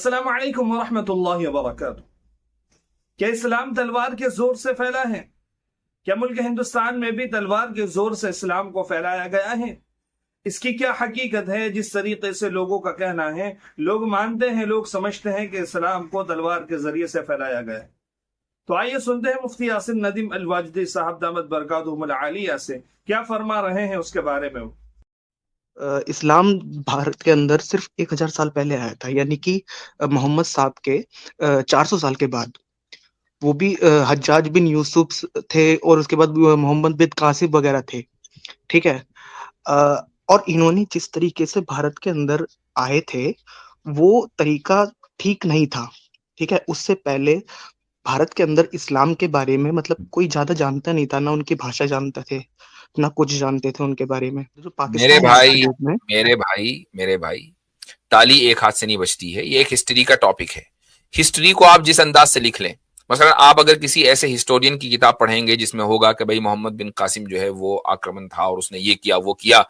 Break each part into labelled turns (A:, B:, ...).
A: अस्सलाम वालेकुम वरहमतुल्लाहि वबरकातुहू। क्या इस्लाम तलवार के जोर से फैला है? क्या मुल्क हिंदुस्तान में भी तलवार के जोर से इस्लाम को फैलाया गया है? इसकी क्या हकीकत है? जिस तरीके से लोगों का कहना है, लोग मानते हैं, लोग समझते हैं कि इस्लाम को तलवार के जरिए से फैलाया गया है। तो आइए सुनते हैं मुफ्ती यासिन नदीम अल वाजदी साहब दामद बरकातुहुमुल आलिया से क्या फरमा रहे हैं उसके बारे में।
B: इस्लाम भारत के अंदर सिर्फ 1000 साल पहले आया था, यानी कि मोहम्मद साहब के 400 साल के बाद। वो भी हज्जाज बिन यूसुफ थे और उसके बाद मोहम्मद बिन कासिम वगैरह थे। ठीक है। अ, और इन्होंने जिस तरीके से भारत के अंदर आए थे, वो तरीका ठीक नहीं था। ठीक है। उससे पहले भारत के अंदर इस्लाम के बारे में मतलब कोई ज्यादा जानता नहीं था, ना उनकी भाषा जानते थे, ना कुछ जानते थे उनके बारे में। जो
C: मेरे
B: पाकिस्तान है आज
C: भाई
B: की डेट में।
C: मेरे भाई ताली एक हाथ से नहीं बजती है। ये एक हिस्ट्री का टॉपिक है। हिस्ट्री को आप जिस अंदाज से लिख लें, मसलन आप अगर किसी ऐसे हिस्टोरियन की किताब पढ़ेंगे जिसमें होगा कि भाई मोहम्मद बिन कासिम जो है वो आक्रमण था और उसने ये किया वो किया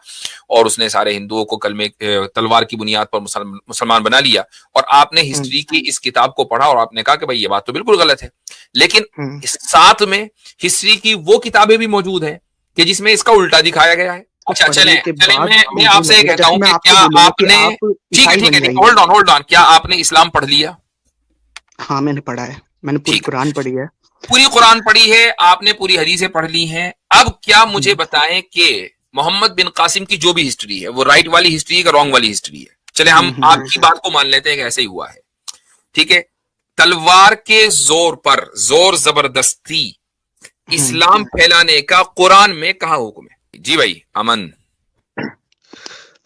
C: और उसने सारे हिंदुओं को कलमे तलवार की बुनियाद पर मुसलमान बना लिया, और आपने
B: हम्म।
C: हिस्ट्री की इस किताब को पढ़ा और आपने कहा कि भाई ये बात तो बिल्कुल गलत है, लेकिन
B: हम्म।
C: साथ में हिस्ट्री की वो किताबें भी मौजूद हैं कि जिसमें इसका उल्टा दिखाया गया है।
B: और
C: अच्छा, चलें
B: पढ़ने के
C: चलें
B: बाद
C: मैं
B: मुझे
C: आपसे ये
B: लगे,
C: कहता
B: जैसे
C: हूं
B: मैं
C: कि
B: आपको
C: क्या
B: बोलूंगा कि
C: आपने,
B: आप
C: ठीक है
B: ईसाई
C: ठीक
B: बन
C: है ठीक है,
B: जाएंगे।
C: होल्ड ऑन, क्या आपने इस्लाम पढ़ लिया?
B: हाँ, मैंने पढ़ा है। मैंने पूरी
C: ठीक है,
B: कुरान पढ़ी है।
C: पूरी कुरान पढ़ी है आपने, पूरी हदीसें पढ़ ली हैं। अब क्या मुझे
B: हम्म।
C: बताएं कि मोहम्मद बिन कासिम की जो भी हिस्ट्री है वो राइट वाली हिस्ट्री है कि रॉन्ग वाली हिस्ट्री है? चले
B: हम्म।
C: हम आपकी बात को मान लेते हैं कि ऐसे ही हुआ है। ठीक है। तलवार के जोर पर, जोर जबरदस्ती
B: हम्म।
C: इस्लाम फैलाने का कुरान में कहा हुक्म है? जी भाई अमन।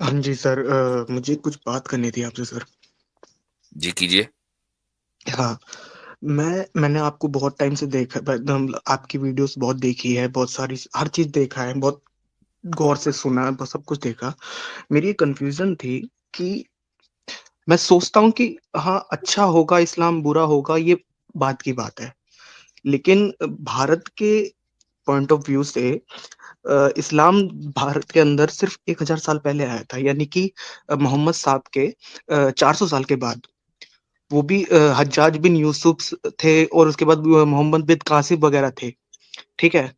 B: हाँ जी सर, मुझे कुछ बात करनी थी आपसे सर।
C: जी कीजिए।
B: हाँ। मैंने आपको बहुत टाइम से देखा, एकदम आपकी वीडियोस बहुत देखी है, बहुत सारी हर चीज देखा है, बहुत गौर से सुना है, बहुत सब कुछ देखा। मेरी एक कंफ्यूजन थी कि मैं सोचता हूँ कि हाँ, अच्छा होगा इस्लाम, बुरा होगा, ये बात की बात है। लेकिन भारत के पॉइंट ऑफ व्यू से इस्लाम भारत के अंदर सिर्फ 1000 साल पहले आया था, यानी कि मोहम्मद साहब के 400 साल के बाद। वो भी हज्जाज बिन यूसुफ थे और उसके बाद मोहम्मद बिन कासिम वगैरह थे। ठीक है।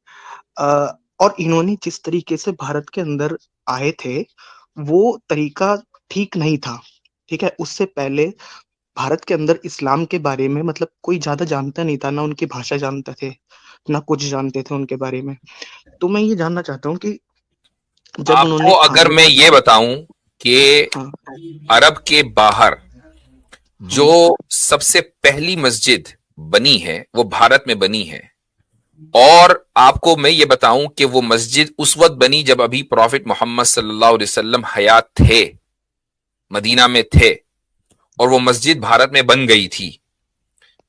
B: और इन्होंने जिस तरीके से भारत के अंदर आए थे, वो तरीका ठीक नहीं था। ठीक है। उससे पहले भारत के अंदर इस्लाम के बारे में मतलब कोई ज्यादा जानता नहीं था, ना उनकी भाषा जानते थे, ना कुछ जानते थे उनके बारे में। तो मैं ये जानना चाहता हूँ कि जब
C: आपको
B: उन्होंने
C: अगर
B: आने
C: मैं
B: का।
C: ये बताऊं कि
B: हाँ।
C: अरब के बाहर जो
B: हम्म।
C: सबसे पहली मस्जिद बनी है वो भारत में बनी है, और आपको मैं ये बताऊं कि वो मस्जिद उस वक्त बनी जब अभी प्रॉफिट मोहम्मद सल्लल्लाहु अलैहि वसल्लम हयात थे, मदीना में थे, और वो मस्जिद भारत में बन गई थी।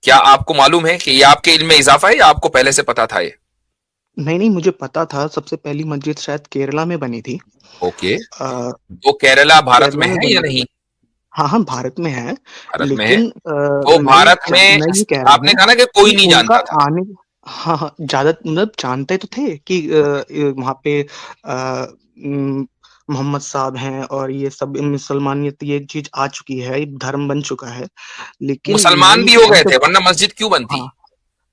C: क्या आपको मालूम है कि ये आपके इल्म में इजाफा है या आपको पहले से पता था ये?
B: नहीं नहीं, मुझे पता था, सबसे पहली मस्जिद शायद केरला में बनी थी।
C: ओके।
B: आ,
C: तो केरला भारत
B: केरला
C: में
B: में
C: है या
B: बनी थी।
C: नहीं?
B: हाँ हाँ, भारत में है।
C: भारत में है।
B: लेकिन
C: तो भारत में
B: मैं ये कह रहा
C: आपने
B: हूँ
C: कहा ना कि कोई
B: कि
C: नहीं
B: उनका
C: जानता था।
B: आने। हाँ हाँ, ज्यादा मतलब जानते तो थे कि वहाँ पे मोहम्मद साहब हैं और ये सब मुसलमानियत ये चीज आ चुकी है, ये धर्म बन चुका है। लेकिन मैं
C: मुसलमान
B: ये
C: भी
B: कह
C: हो
B: रहा हूँ
C: गए थे,
B: जब।
C: वरना मस्जिद क्यों बनती?
B: हाँ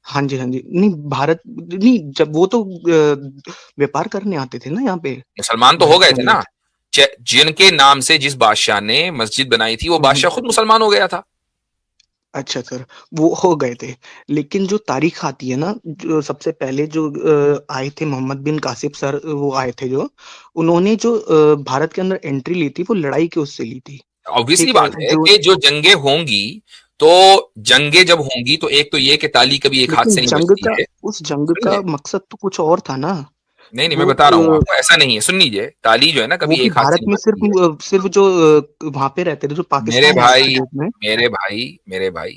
B: हाँ जी, हाँ जी, नहीं भारत नहीं, जब वो तो व्यापार करने आते थे ना यहाँ पे,
C: मुसलमान तो हो
B: भारत
C: गए
B: के
C: थे ना।
B: अंदर।
C: जिनके नाम से जिस बादशाह ने मस्जिद बनाई थी वो
B: हम्म।
C: बादशाह खुद मुसलमान हो गया था।
B: अच्छा सर, वो हो गए थे। लेकिन जो तारीख आती है ना, जो सबसे पहले जो आए थे मोहम्मद बिन कासिम सर, वो आए थे जो, उन्होंने जो भारत के अंदर एंट्री ली थी, वो लड़ाई के उससे ली थी।
C: ऑब्वियसली
B: ठीक है।
C: बात है
B: जो
C: कि जो जंगें होंगी, तो जंगें जब होंगी तो एक तो ये कि ताली कभी एक हाथ
B: लेकिन
C: से नहीं
B: जंग
C: बजती
B: का,
C: है।
B: उस जंग
C: सुन
B: का
C: ले,
B: मकसद तो कुछ और था ना।
C: नहीं नहीं, मैं
B: वो
C: बता रहा हूं आपको, ऐसा नहीं है, सुन लीजिए, ताली जो है ना
B: वो
C: कभी
B: भी
C: एक हाथ से
B: भारत
C: नहीं
B: में सिर्फ
C: बजती है।
B: सिर्फ जो वहां पे रहते थे, जो
C: मेरे
B: पाकिस्तान है आज की
C: भाई
B: डेट में।
C: मेरे भाई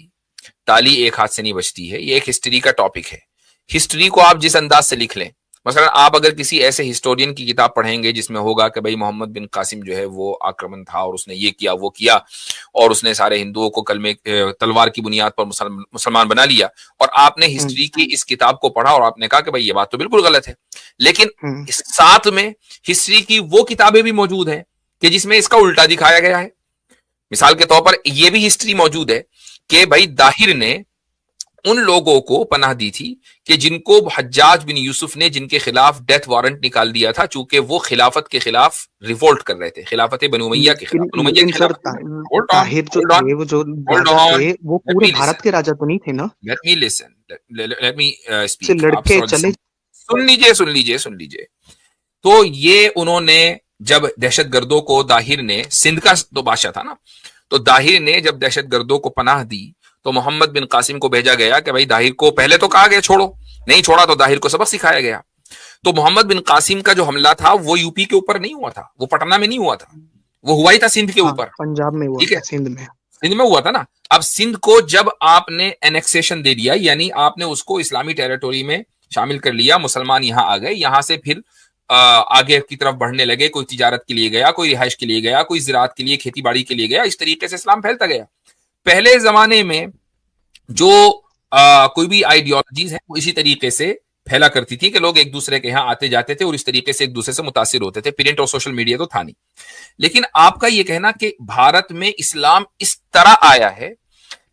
C: ताली एक हाथ से नहीं बजती है। ये एक हिस्ट्री का टॉपिक है। हिस्ट्री को आप जिस अंदाज से लिख लें, मसलन आप अगर किसी ऐसे हिस्टोरियन की किताब पढ़ेंगे जिसमें होगा कि भाई मोहम्मद बिन कासिम जो है वो आक्रमण था और उसने ये किया वो किया, और उसने सारे हिंदुओं को कलमे तलवार की बुनियाद पर मुसलमान बना लिया, और आपने
B: हम्म।
C: हिस्ट्री की इस किताब को पढ़ा और आपने कहा कि भाई ये बात तो बिल्कुल गलत है, लेकिन
B: हम्म।
C: साथ में हिस्ट्री की वो किताबें भी मौजूद हैं कि जिसमें इसका उल्टा दिखाया गया है। मिसाल के तौर पर ये भी हिस्ट्री मौजूद है कि भाई दाहिर ने उन लोगों को पनाह दी थी कि जिनको हज्जाज बिन यूसुफ ने जिनके खिलाफ डेथ वारंट निकाल दिया था, चूंकि वो खिलाफत के खिलाफ रिवोल्ट कर रहे थे, खिलाफत बनु उमैया के खिलाफ। बनु उमैया के
B: सर
C: खिलाफ
B: ताहिर जो थे, वो जो राजा थे, वो पूरे भारत के राजा तो नहीं थे ना?
C: Let me listen, let me
B: से
C: स्पीक।
B: लड़के चले,
C: सुन लीजिए। तो ये उन्होंने जब दहशतगर्दों को, दाहिर ने, सिंध का तो बादशाह था ना, तो दाहिर ने जब दहशतगर्दों को पनाह दी तो मोहम्मद बिन कासिम को भेजा गया कि भाई दाहिर को, पहले तो कहा गया छोड़ो, नहीं छोड़ा तो दाहिर को सबक सिखाया गया। तो मोहम्मद बिन कासिम का जो हमला था वो यूपी के ऊपर नहीं हुआ था, वो पटना में नहीं हुआ था, वो हुआ ही था सिंध के ऊपर।
B: पंजाब में हुआ,
C: ठीक है,
B: सिंध में
C: हुआ था ना। अब सिंध को जब आपने एनेक्सेशन दे दिया, यानी आपने उसको इस्लामी टेरिटोरी में शामिल कर लिया, मुसलमान यहां आ गए, यहां से फिर आगे की तरफ बढ़ने लगे, कोई तिजारत के लिए गया, कोई रिहाइश के लिए गया, कोई ज़राअत के लिए, खेती बाड़ी के लिए गया, इस तरीके से इस्लाम फैलता गया। पहले जमाने में जो कोई भी आइडियोलॉजीज है वो इसी तरीके से फैला करती थी कि लोग एक दूसरे के यहाँ आते जाते थे और इस तरीके से एक दूसरे से मुतासिर होते थे। प्रिंट और सोशल मीडिया तो था नहीं। लेकिन आपका ये कहना कि भारत में इस्लाम इस तरह आया है,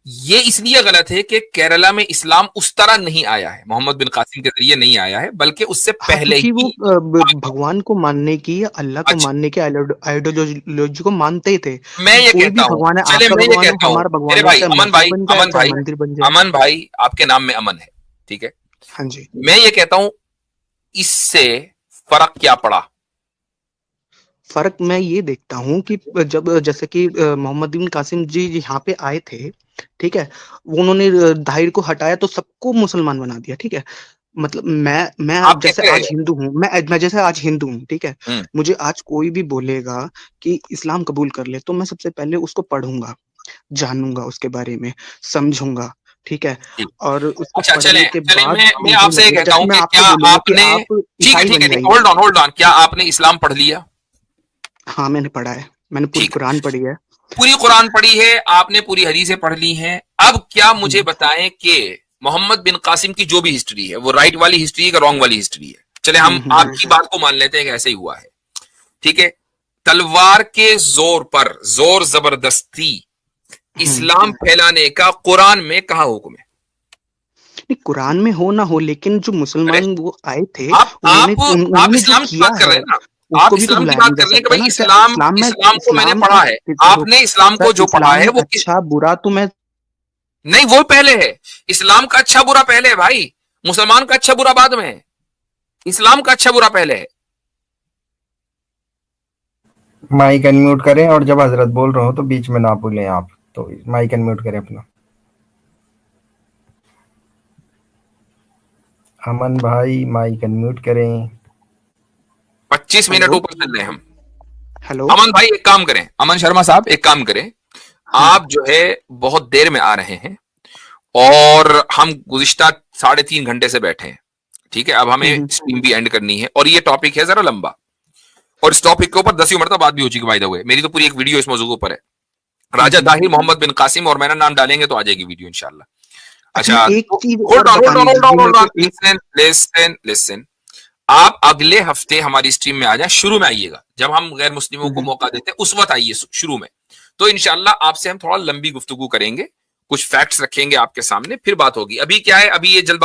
C: ये इसलिए गलत है कि केरला में इस्लाम उस तरह नहीं आया है, मोहम्मद बिन कासिम के जरिए नहीं आया है, बल्कि उससे पहले ही
B: वो भगवान को मानने की, अल्लाह को मानने के आइडियोलॉजी को मानते थे।
C: मैं ये कहता हूं, चले मैं ये कहता हूं, मेरे भाई अमन भाई आपके नाम में अमन है, ठीक है?
B: हाँ जी।
C: मैं ये कहता हूं, इससे फर्क क्या पड़ा?
B: फर्क मैं ये देखता हूँ कि जब, जैसे कि मोहम्मद बिन कासिम जी यहाँ पे आए थे, ठीक है, उन्होंने दाहिर को हटाया तो सबको मुसलमान बना दिया, ठीक है। मतलब मैं जैसे आज हिंदू हूँ, मैं जैसे आज हिंदू हूँ, ठीक है, मुझे आज कोई भी बोलेगा कि इस्लाम कबूल कर ले, तो मैं सबसे पहले उसको पढ़ूंगा, जानूंगा, उसके बारे में समझूंगा, ठीक है। और उसको पढ़ने के बाद
C: मैं आपसे ये कहता हूं कि क्या आपने, ठीक है, होल्ड ऑन, क्या आपने इस्लाम पढ़ लिया?
B: हाँ, मैंने पढ़ा है, मैंने पूरी कुरान पढ़ी है।
C: पूरी कुरान पढ़ी है आपने, पूरी हदीसें पढ़ ली हैं। अब क्या मुझे बताएं कि मोहम्मद बिन कासिम की जो भी हिस्ट्री है वो राइट वाली हिस्ट्री है कि रॉन्ग वाली हिस्ट्री है? चले हम आपकी बात को मान लेते हैं कि ऐसे ही हुआ है, ठीक है। तलवार के जोर पर, जोर जबरदस्ती इस्लाम फैलाने का कुरान में कहा हुक्म है?
B: नहीं, कुरान में हो ना हो, लेकिन जो मुसलमान वो आए थे,
C: आप इस्लाम की बात कर रहे हैं ना, आप इस्लाम की बात कर रहे हैं कि भाई इस्लाम को मैंने पढ़ा है। आपने इस्लाम को जो पढ़ा है वो
B: अच्छा बुरा तो मैं
C: नहीं, वो पहले है। इस्लाम का अच्छा बुरा पहले है भाई, मुसलमान का अच्छा बुरा बाद में है, इस्लाम का अच्छा बुरा पहले है।
D: माइक अनम्यूट करें, और जब हजरत बोल रहे हो तो बीच में ना बोलें आप, तो माइक अनम्यूट करें अपना। अमन भाई माइक अनम्यूट करें।
C: 25 मिनट ऊपर चल रहे हैं हम।
B: हेलो
C: अमन भाई, एक काम करें, अमन शर्मा साहब एक काम करें, आप जो है बहुत देर में आ रहे हैं और हम गुज़िश्ता 3.5 घंटे से बैठे हैं, ठीक है। अब हमें स्ट्रीम भी एंड करनी है और ये टॉपिक है जरा लंबा, और इस टॉपिक के ऊपर 10 मरतबा बात भी हो चुकी, बाय द वे मेरी तो पूरी एक वीडियो इस मौजूद पर है, राजा दाहिर मोहम्मद बिन कासिम, और मेरा नाम डालेंगे तो आ जाएगी वीडियो इंशाल्लाह। अच्छा, होल्ड ऑन, लिसन, आप अगले हफ्ते हमारी स्ट्रीम में आ जाए, शुरू में आइएगा, जब हम गैर मुस्लिमों को मौका देते हैं उस वक्त आइए शुरू में, तो इंशाल्लाह आपसे हम थोड़ा लंबी गुफ्तगू करेंगे, कुछ फैक्ट्स रखेंगे आपके सामने, फिर बात होगी। अभी क्या है, अभी ये जल्दबाजी